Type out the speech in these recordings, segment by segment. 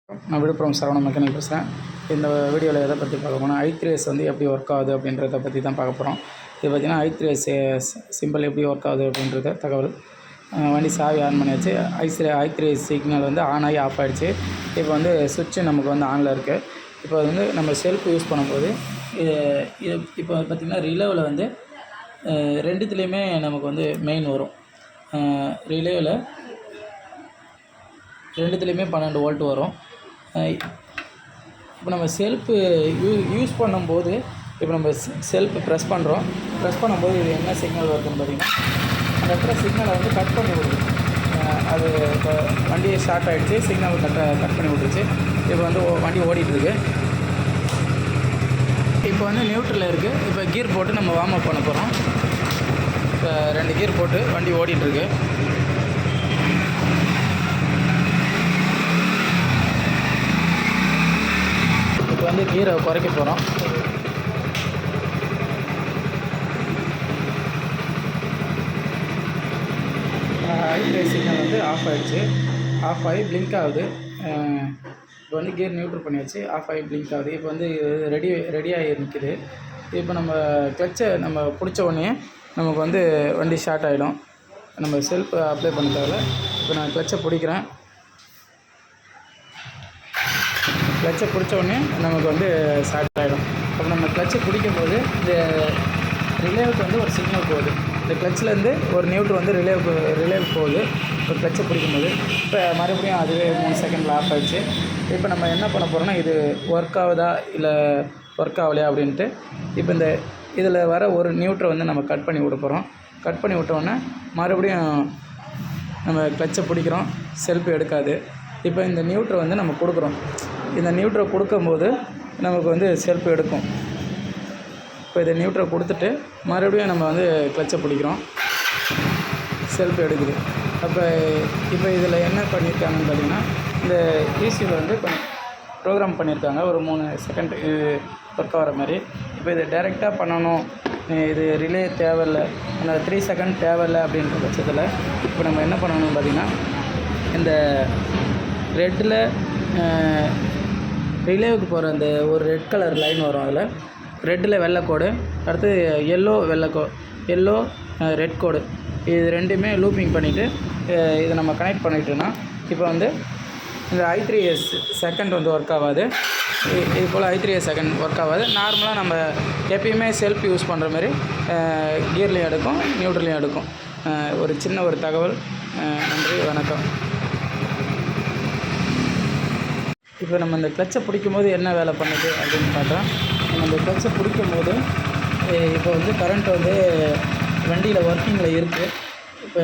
நான் விழுப்புரம் சரவண மெக்கானிக் பேசுகிறேன். இந்த வீடியோவில் எதை பற்றி பார்க்க போனால் i3s வந்து எப்படி ஒர்க் ஆகுது அப்படின்றத பற்றி தான் பார்க்க போகிறோம். இது பார்த்திங்கன்னா i3s சிம்பிள் எப்படி ஒர்க் ஆகுது அப்படின்றத தகவல். வண்டி சாவி ஆன் பண்ணியாச்சு. i3s சிக்னல் வந்து ஆன் ஆகி ஆஃப் ஆகிடுச்சு. இப்போ வந்து சுவிட்சு நமக்கு வந்து ஆனில் இருக்குது. இப்போ வந்து நம்ம செல்ஃப் யூஸ் பண்ணும்போது இது இப்போ பார்த்திங்கன்னா ரிலேவில் வந்து ரெண்டுத்துலேயுமே நமக்கு வந்து மெயின் வரும். ரிலேவில் ரெண்டுத்துலேயுமே 12 வோல்ட் வரும். இப்போ நம்ம செல்ஃபு யூஸ் பண்ணும்போது இப்போ நம்ம செல்ஃபு ப்ரெஸ் பண்ணும்போது இது என்ன சிக்னல் வருதுன்னு பார்த்திங்கன்னா அந்த இடத்துல சிக்னலை வந்து கட் பண்ணி விடுது. அது இப்போ வண்டி ஸ்டார்ட் ஆகிடுச்சு, சிக்னல் கட் பண்ணி விட்டுருச்சு. இப்போ வந்து வண்டி ஓடிட்டுருக்கு. இப்போ வந்து நியூட்ரலில் இருக்குது. இப்போ கீர் போட்டு நம்ம வார்ம் அப் பண்ண போகிறோம். இப்போ 2 கீர் போட்டு வண்டி ஓடிட்டுருக்கு. இப்போ வந்து கீரை குறைக்க போகிறோம். i3s சிக்னல் வந்து ஆஃப் ஆகிடுச்சு. ஆஃப் ஆகி பிளிங்க் ஆகுது. இப்போ வந்து கியர் நியூட்ரல் பண்ணியாச்சு. ஆஃப் ஆகி பிளிங்க் ஆகுது. இப்போ வந்து ரெடியாகி நிற்கிது. இப்போ நம்ம கிளச்சை நம்ம பிடிச்ச உடனே நமக்கு வந்து வண்டி ஸ்டார்ட் ஆகிடும். நம்ம செல்ஃப் அப்ளை பண்ண தேவையில்ல. இப்போ நான் கிளச்சை பிடிக்கிறேன். கிளச்சை பிடிச்ச உடனே நமக்கு வந்து ஸ்டார்ட் ஆகிடும். அப்போ நம்ம கிளச்சை பிடிக்கும்போது இந்த ரிலேவுக்கு வந்து ஒரு சிக்னல் போகுது. இந்த கிளச்சிலேருந்து ஒரு நியூட்ரு வந்து ரிலேவுக்கு போகுது. இப்போ கிளச்சை பிடிக்கும்போது இப்போ மறுபடியும் அதுவே 3 செகண்டில் ஆஃப் ஆகிடுச்சு. இப்போ நம்ம என்ன பண்ண போகிறோம்னா இது ஒர்க் ஆகுதா இல்லை ஒர்க் ஆகலையா அப்படின்ட்டு இப்போ இதில் வர ஒரு நியூட்ரை வந்து நம்ம கட் பண்ணி விட போகிறோம். கட் பண்ணி விட்டோன்னே மறுபடியும் நம்ம கிளச்சை பிடிக்கிறோம், செல்ஃப் எடுக்காது. இப்போ இந்த நியூட்ரை வந்து நம்ம கொடுக்குறோம். இந்த நியூட்ரை கொடுக்கும்போது நமக்கு வந்து செல்ஃப் எடுக்கும். இப்போ இதை நியூட்ரை கொடுத்துட்டு மறுபடியும் நம்ம வந்து கிளச்சை பிடிக்கிறோம், செல்ஃப் எடுக்குது. இப்போ இதில் என்ன பண்ணியிருக்காங்கன்னு பார்த்திங்கன்னா இந்த ஈசியில் வந்து கொஞ்சம் ப்ரோக்ராம் பண்ணியிருக்காங்க. ஒரு 3 செகண்ட் ஒர்க் ஆகிற மாதிரி. இப்போ இதை டைரெக்டாக பண்ணணும், இது ரிலே தேவையில்லை, அந்த 3 செகண்ட் தேவையில்லை அப்படின்ற பட்சத்தில் இப்போ நம்ம என்ன பண்ணணும்னு பார்த்திங்கன்னா இந்த ரெட்டில் ரிலேவுக்கு போகிற அந்த ஒரு ரெட் கலர் லைன் வரும். அதில் ரெட்டில் வெள்ளை கோடு, அடுத்து எல்லோ ரெட் கோடு, இது ரெண்டுமே லூப்பிங் பண்ணிவிட்டு இதை நம்ம கனெக்ட் பண்ணிட்டோன்னா இப்போ வந்து இந்த i3s செகண்ட் வந்து ஒர்க் ஆகாது. இது போல் i3s செகண்ட் ஒர்க் ஆகாது. நார்மலாக நம்ம எப்பயுமே செல்ஃப் யூஸ் பண்ணுற மாதிரி கியர்லேயும் எடுக்கும், நியூட்ரலையும் எடுக்கும். ஒரு சின்ன ஒரு தகவல். நன்றி, வணக்கம். இப்போ நம்ம இந்த கிளச்சை பிடிக்கும்போது என்ன வேலை பண்ணுது அப்படின்னு பார்த்தா, நம்ம இந்த கிளச்சை பிடிக்கும்போது இப்போ வந்து கரண்ட் வந்து வண்டியில் ஒர்க்கிங்கில் இருக்குது. இப்போ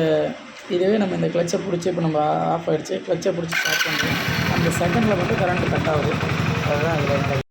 இதுவே நம்ம இந்த கிளச்சை பிடிச்சி இப்போ நம்ம ஆஃப் ஆகிடுச்சு, கிளச்சை பிடிச்சி ஸ்டார்ட் பண்ணுறோம். அந்த செகண்டில் மட்டும் கரண்ட்டு கட் ஆகுது. அதுதான் அதில்